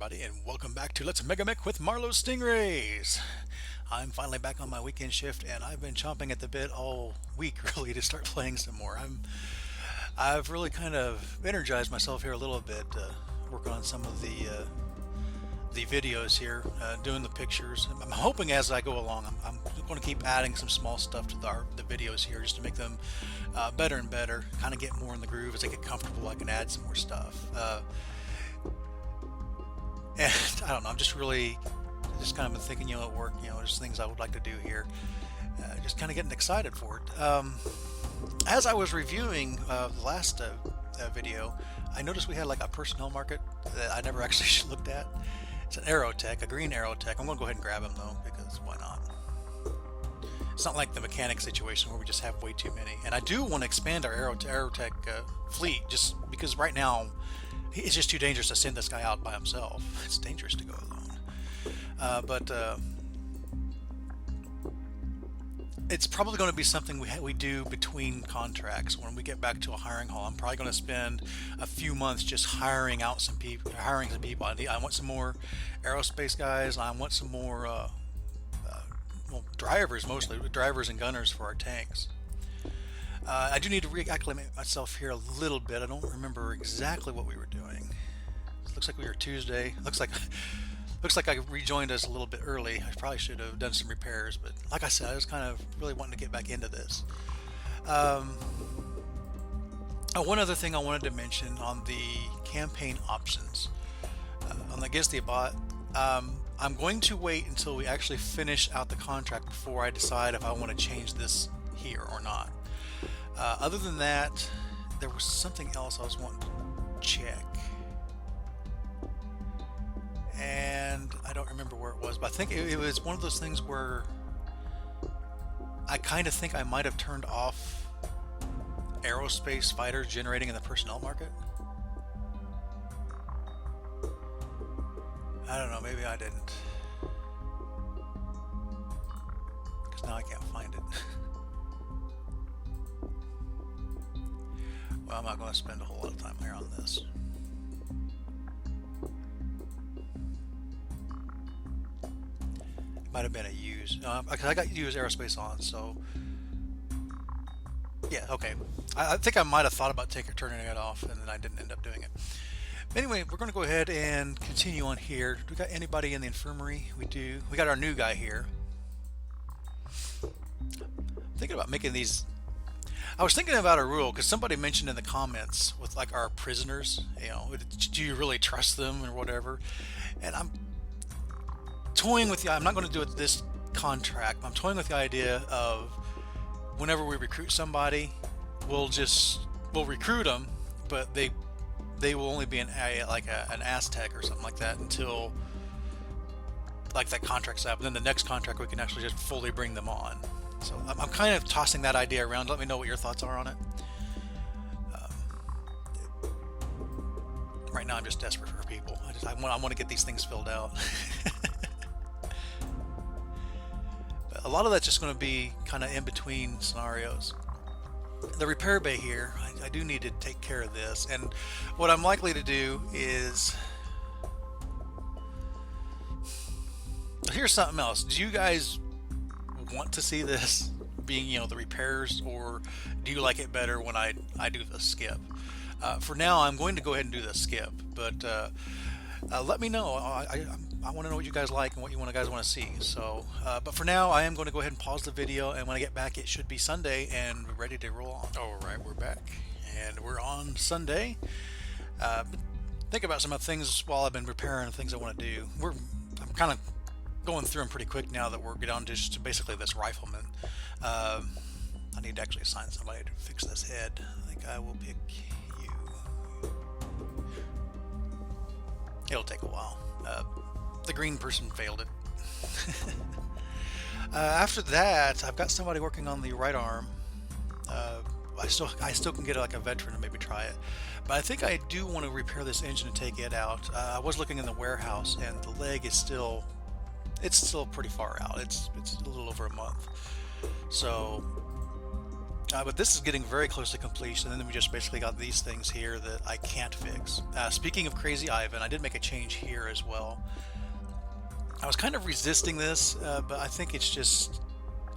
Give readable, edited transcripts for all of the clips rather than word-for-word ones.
everybody, and welcome back to Let's Megamek with Marlow Stingrays. I'm finally back on my weekend shift, and I've been chomping at the bit all week, really, to start playing some more. I've really kind of energized myself here a little bit, working on some of the videos here, doing the pictures. I'm hoping as I go along, I'm going to keep adding some small stuff to the videos here, just to make them better and better. Kind of get more in the groove as I get comfortable. I can add some more stuff. And I don't know, I'm just kind of been thinking, at work, there's things I would like to do here. Just kind of getting excited for it. As I was reviewing the last video, I noticed we had like a personnel market that I never actually looked at. It's an Aerotech, a green Aerotech. I'm going to go ahead and grab him though, because why not? It's not like the mechanic situation where we just have way too many. And I do want to expand our Aerotech fleet, just because right now it's just too dangerous to send this guy out by himself. It's dangerous to go alone. But it's probably going to be something we do between contracts. When we get back to a hiring hall, I'm probably going to spend a few months just hiring some people. I want some more aerospace guys. I want some more well, drivers, mostly drivers and gunners for our tanks. I do need to reacclimate myself here a little bit. I don't remember exactly what we were doing. It looks like we were Tuesday. Looks like I rejoined us a little bit early. I probably should have done some repairs, but like I said, I was kind of really wanting to get back into this. One other thing I wanted to mention on the campaign options. On the Against the Bot, I'm going to wait until we actually finish out the contract before I decide if I want to change this here or not. Other than that, there was something else I was wanting to check, and I don't remember where it was, but I think it was one of those things where I kind of think I might have turned off aerospace fighters generating in the personnel market. I don't know, maybe I didn't, because now I can't find it. Well, I'm not going to spend a whole lot of time here on this. It might have been a use, because I got use aerospace on, so yeah, okay. I think I might have thought about turning it off, and then I didn't end up doing it. Anyway, we're going to go ahead and continue on here. Do we got anybody in the infirmary? We do. We got our new guy here. Thinking about making these. I was thinking about a rule, because somebody mentioned in the comments with like our prisoners, do you really trust them or whatever? And I'm toying with I'm not going to do it this contract. I'm toying with the idea of whenever we recruit somebody, we'll recruit them, but they will only be an Aztec or something like that until like that contract's up. And then the next contract we can actually just fully bring them on. So I'm kind of tossing that idea around. Let me know what your thoughts are on it. Right now I'm just desperate for people. I want to get these things filled out. But a lot of that's just going to be kind of in between scenarios. The repair bay here, I do need to take care of this, and what I'm likely to do is, here's something else. Do you guys want to see this being the repairs, or do you like it better when I do the skip? For now I'm going to go ahead and do the skip, but let me know. I want to know what you guys like and what you guys want to see. So but for now I am going to go ahead and pause the video, and when I get back it should be Sunday and we're ready to roll on. Alright, we're back and we're on Sunday. Think about some of the things while I've been repairing things I want to do. I'm kind of going through them pretty quick now that we're down to just basically this rifleman. I need to actually assign somebody to fix this head. I think I will pick you. It'll take a while. The green person failed it. After that, I've got somebody working on the right arm. I still can get like a veteran and maybe try it, but I think I do want to repair this engine and take it out. I was looking in the warehouse, and the leg is still pretty far out. It's a little over a month. So But this is getting very close to completion, and then we just basically got these things here that I can't fix. Speaking of Crazy Ivan, I did make a change here as well. I was kind of resisting this, but I think it's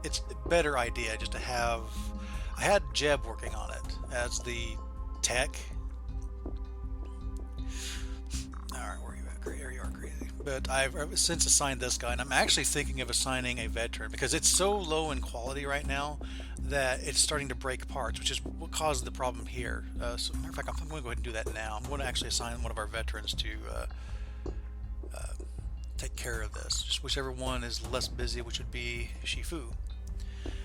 a better idea just to have. I had Jeb working on it as the tech. Alright, where are you at? There you are, crazy. But I've since assigned this guy, and I'm actually thinking of assigning a veteran because it's so low in quality right now that it's starting to break parts, which is what caused the problem here. So, matter of fact, I'm going to go ahead and do that now. I'm going to actually assign one of our veterans to take care of this. Just whichever one is less busy, which would be Shifu.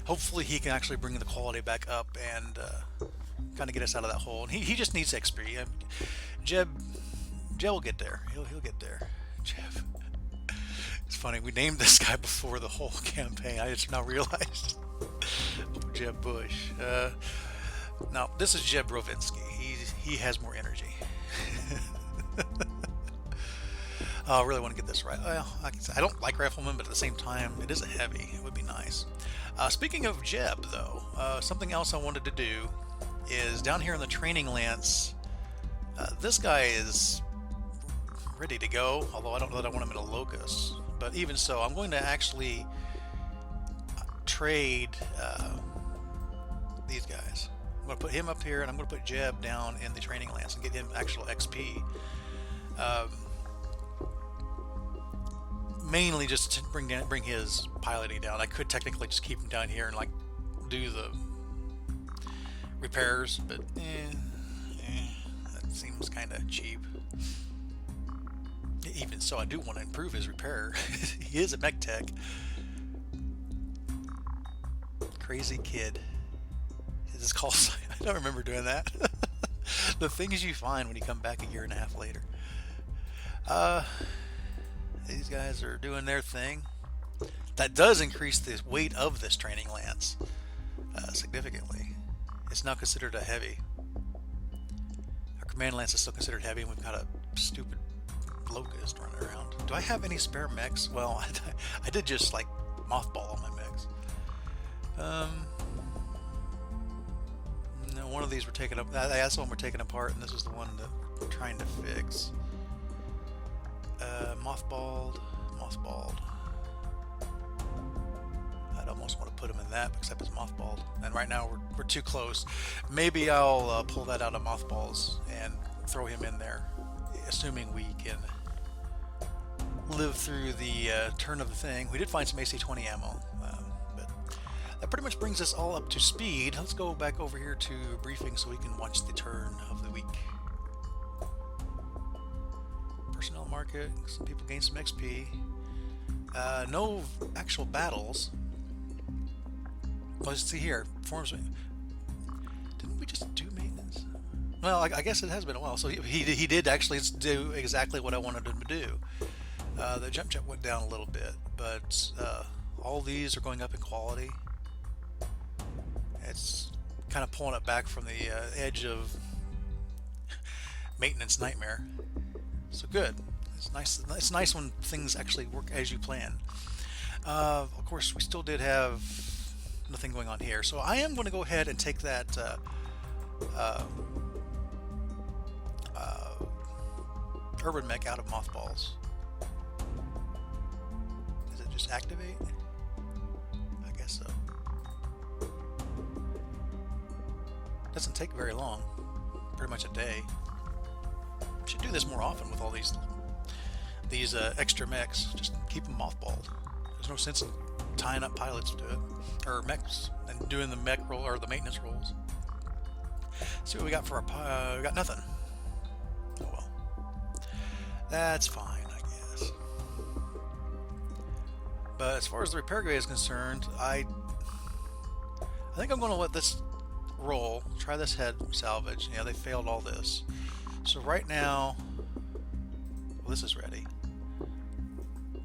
Hopefully he can actually bring the quality back up and kind of get us out of that hole. And he just needs XP. Jeb will get there. He'll get there. Jeb. It's funny. We named this guy before the whole campaign. I just now realized. Jeb Bush. Now this is Jeb Rovinsky. He has more energy. I really want to get this right. Well, I don't like riflemen, but at the same time, it is a heavy. It would be nice. Speaking of Jeb, though, something else I wanted to do is down here in the training lance. This guy is ready to go, although I don't know that I want him in a locus. But even so, I'm going to actually trade these guys. I'm going to put him up here, and I'm going to put Jeb down in the training lance and get him actual XP. Mainly just to bring his piloting down. I could technically just keep him down here and like do the repairs, but that seems kind of cheap. Even so, I do want to improve his repair. He is a mech tech. Crazy kid. Is his call sign? I don't remember doing that. The things you find when you come back a year and a half later. These guys are doing their thing. That does increase the weight of this training lance significantly. It's now considered a heavy. Our command lance is still considered heavy, and we've got a stupid locust running around. Do I have any spare mechs? Well, I did just like mothball all my mechs. No, one of these were taken up. That's the one we're taking apart, and this is the one that we're trying to fix. Mothballed. I'd almost want to put him in that, except it's mothballed. And right now we're too close. Maybe I'll pull that out of mothballs and throw him in there, assuming we can live through the turn of the thing. We did find some AC-20 ammo, but that pretty much brings us all up to speed. Let's go back over here to briefing so we can watch the turn of the week. Personnel market, some people gain some XP. No actual battles. Let's see here. Forms. Didn't we just do maintenance? Well, I guess it has been a while. So he did actually do exactly what I wanted him to do. The jump jet went down a little bit, but all these are going up in quality. It's kind of pulling it back from the edge of maintenance nightmare. So good. It's nice. It's nice when things actually work as you plan. Of course, we still did have nothing going on here, so I am going to go ahead and take that urban mech out of mothballs. Does it just activate? I guess so. Doesn't take very long. Pretty much a day. Should do this more often with all these extra mechs. Just keep them mothballed. There's no sense in tying up pilots to it, or mechs, and doing the mech roll or the maintenance rolls. Let's see what we got for our we got nothing. Oh well, that's fine, I guess. But as far as the repair guy is concerned, I think I'm going to let this roll. Try this head salvage. Yeah, they failed all this. So right now, well, this is ready.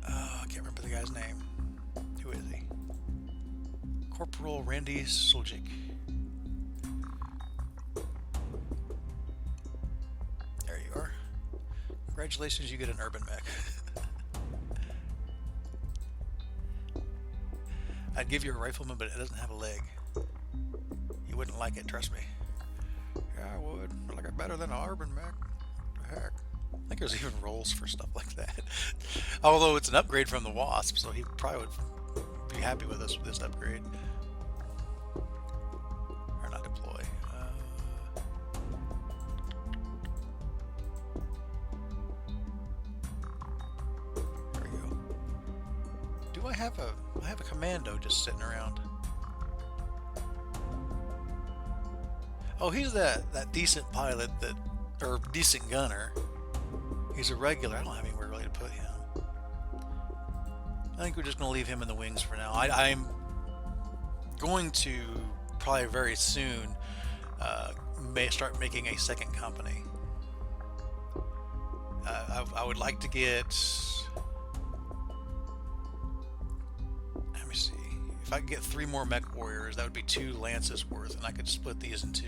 I can't remember the guy's name. Who is he? Corporal Randy Soljic. There you are. Congratulations, you get an urban mech. I'd give you a rifleman, but it doesn't have a leg. You like it, trust me. Yeah, I would. I like it better than an Arbor Mech. The heck. I think there's even rolls for stuff like that. Although it's an upgrade from the Wasp, so he probably would be happy with us with this upgrade. Or not deploy. There we go. Do I have a commando just sitting around? Oh, he's that decent pilot or decent gunner. He's a regular. I don't have anywhere really to put him. I think we're just going to leave him in the wings for now. I'm going to probably very soon start making a second company. I would like to get... Let me see. If I could get 3 more mech warriors, that would be 2 lances worth, and I could split these in 2.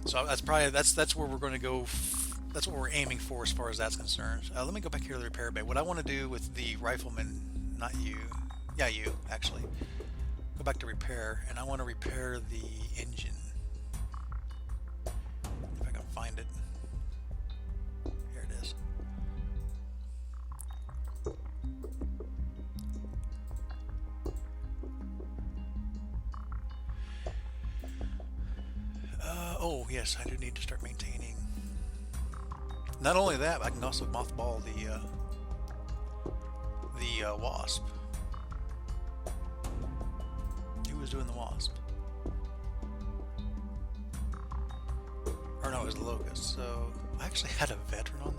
So that's probably that's where we're going to go. That's what we're aiming for as far as that's concerned. Let me go back here to the repair bay. What I want to do with the rifleman, not you, yeah, you actually, go back to repair, and I want to repair the engine. If I can find it. Here it is. Oh yes, I do need to start maintaining. Not only that, but I can also mothball the Wasp. Who was doing the Wasp? Or no, it was the Locust. So I actually had a veteran on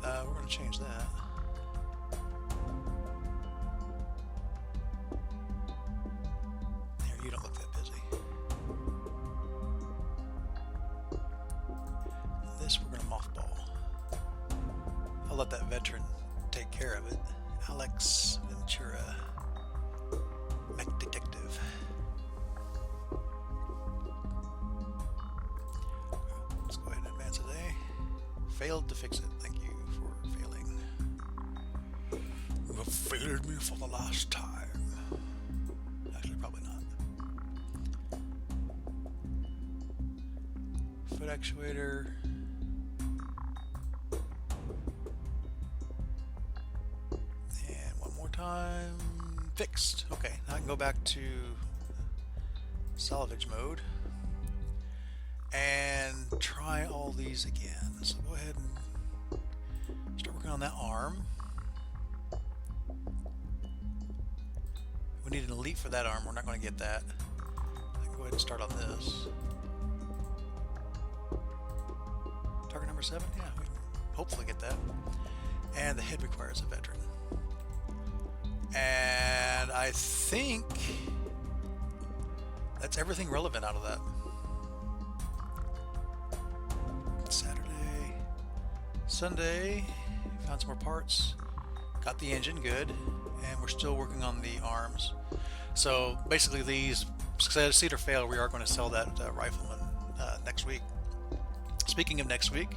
that. We're going to change that. There, you don't look that busy. This we're going to mothball. I'll let that veteran take care of it. Alex Ventura, Mech Detective. Let's go ahead and advance today. Failed to fix it. Thank you for failing. You have failed me for the last time. Actually, probably not. Foot actuator. Time fixed. Okay, now I can go back to salvage mode and try all these again. So go ahead and start working on that arm. We need an elite for that arm. We're not going to get that. I can go ahead and start on this. Target number 7? Yeah, we hopefully get that. And the head requires a veteran. And I think that's everything relevant out of that. Saturday, Sunday, found some more parts, got the engine good, and we're still working on the arms. So basically these, succeed or fail, we are going to sell that rifleman next week. Speaking of next week,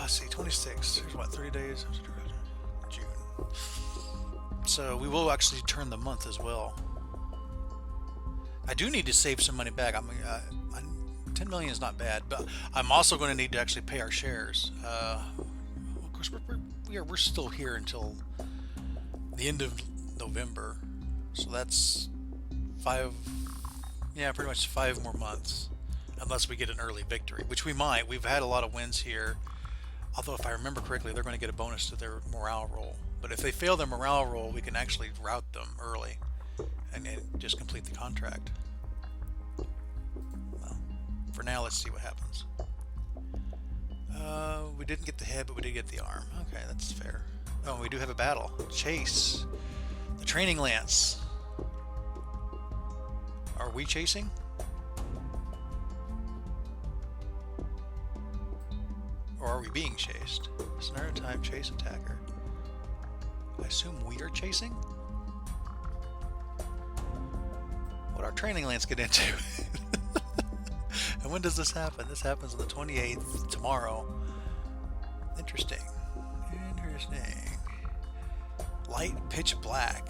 let's see, 26, here's what, 30 days? June. So we will actually turn the month as well. I do need to save some money back. 10 million is not bad, but I'm also going to need to actually pay our shares. Of course, we're still here until the end of November, so that's pretty much 5 more months, unless we get an early victory, which we might. We've had a lot of wins here. Although, if I remember correctly, they're going to get a bonus to their morale roll. But if they fail their morale roll, we can actually route them early and then just complete the contract. Well, for now, let's see what happens. We didn't get the head, but we did get the arm. Okay, that's fair. Oh, we do have a battle. Chase. The training lance. Are we chasing? Or are we being chased? Scenario type chase attacker. I assume we are chasing? What our training lance get into? And when does this happen? This happens on the 28th, tomorrow. Interesting. Interesting. Light pitch black.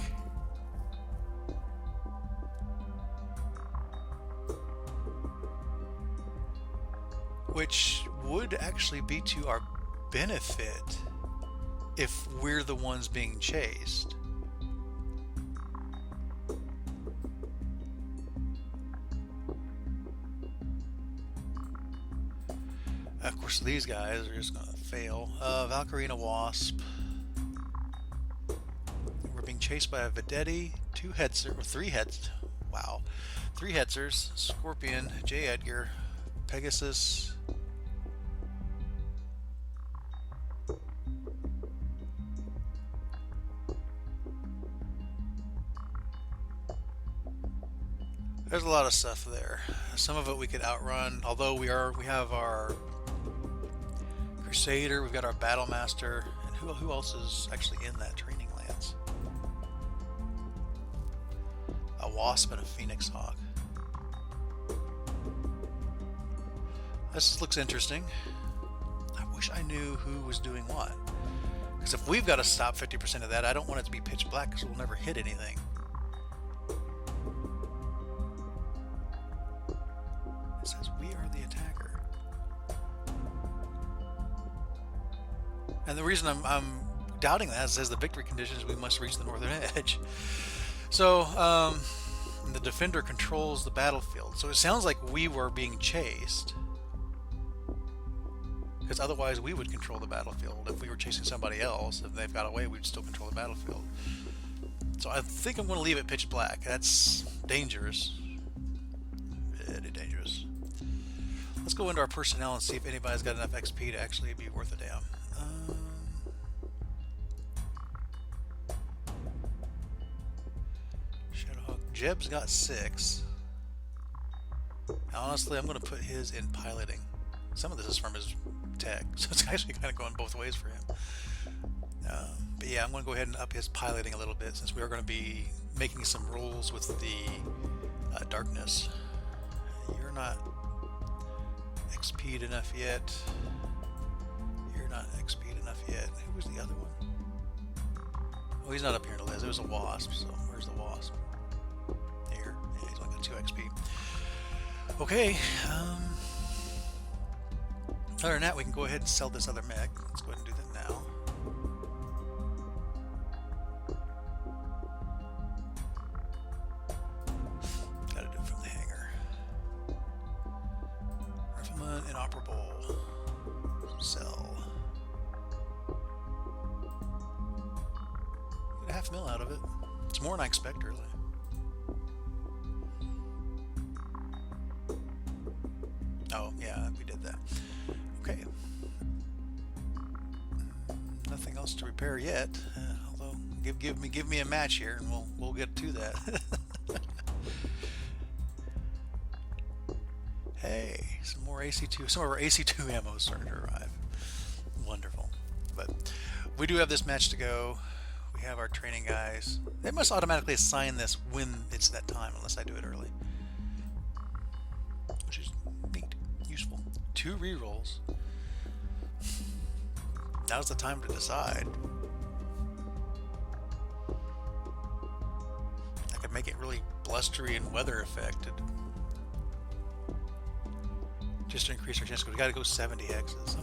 which would actually be to our benefit if we're the ones being chased. Of course, these guys are just going to fail. Valkyrie and a Wasp. We're being chased by a Vedetti, 2 Hetzer, or 3 Hetz. Wow. 3 Hetzers, Scorpion, J. Edgar, Pegasus. There's a lot of stuff there. Some of it we could outrun, although we have our Crusader, we've got our Battle Master, and who else is actually in that training lance? A Wasp and a Phoenix Hawk. This looks interesting. I wish I knew who was doing what. Because if we've got to stop 50% of that, I don't want it to be pitch black because we'll never hit anything. It says we are the attacker. And the reason I'm doubting that is it says the victory conditions we must reach the northern edge. So the defender controls the battlefield. So it sounds like we were being chased. Because otherwise we would control the battlefield. If we were chasing somebody else, if they've got away, we'd still control the battlefield. So I think I'm going to leave it pitch black. That's dangerous. Very dangerous. Let's go into our personnel and see if anybody's got enough XP to actually be worth a damn. Shadowhawk. Jeb's got 6. Now, honestly, I'm going to put his in piloting. Some of this is from his tech, so it's actually kind of going both ways for him. But yeah, I'm going to go ahead and up his piloting a little bit since we are going to be making some rolls with the darkness. You're not XP'd enough yet. You're not XP'd enough yet. Who was the other one? Oh, he's not up here in the list. It was a Wasp, so where's the Wasp? Here. Yeah, he's only got 2 XP. Okay, other than that, we can go ahead and sell this other mech. Let's go ahead and do that now. Gotta do it from the hangar. Rifleman inoperable. Sell. Get a $500,000 out of it. It's more than I expect, really. Oh, yeah, we did that. Okay. Nothing else to repair yet. Although, give me a match here, and we'll get to that. Hey, some more AC2. Some of our AC2 ammo is starting to arrive. Wonderful. But we do have this match to go. We have our training guys. They must automatically assign this when it's that time, unless I do it early. Which is neat, useful. 2 rerolls. Now's the time to decide. I could make it really blustery and weather affected. Just to increase our chance. We gotta go 70 hexes.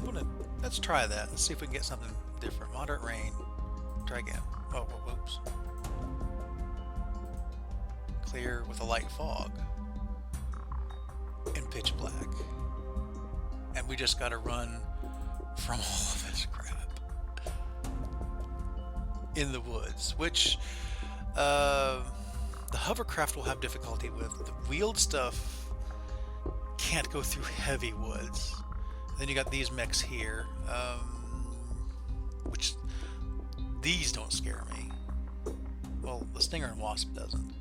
Let's try that. Let's see if we can get something different. Moderate rain. Try again. Oh, whoops. Clear with a light fog. And pitch black. And we just gotta run from all of this crap in the woods, which the hovercraft will have difficulty with. The wheeled stuff can't go through heavy woods. Then you got these mechs here, which these don't scare me. Well, the Stinger and Wasp doesn't.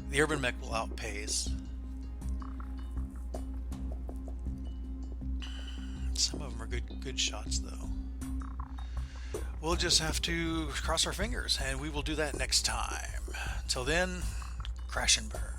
The urban mech will outpace. Some of them are good shots, though. We'll just have to cross our fingers, and we will do that next time. Till then, crash and burn.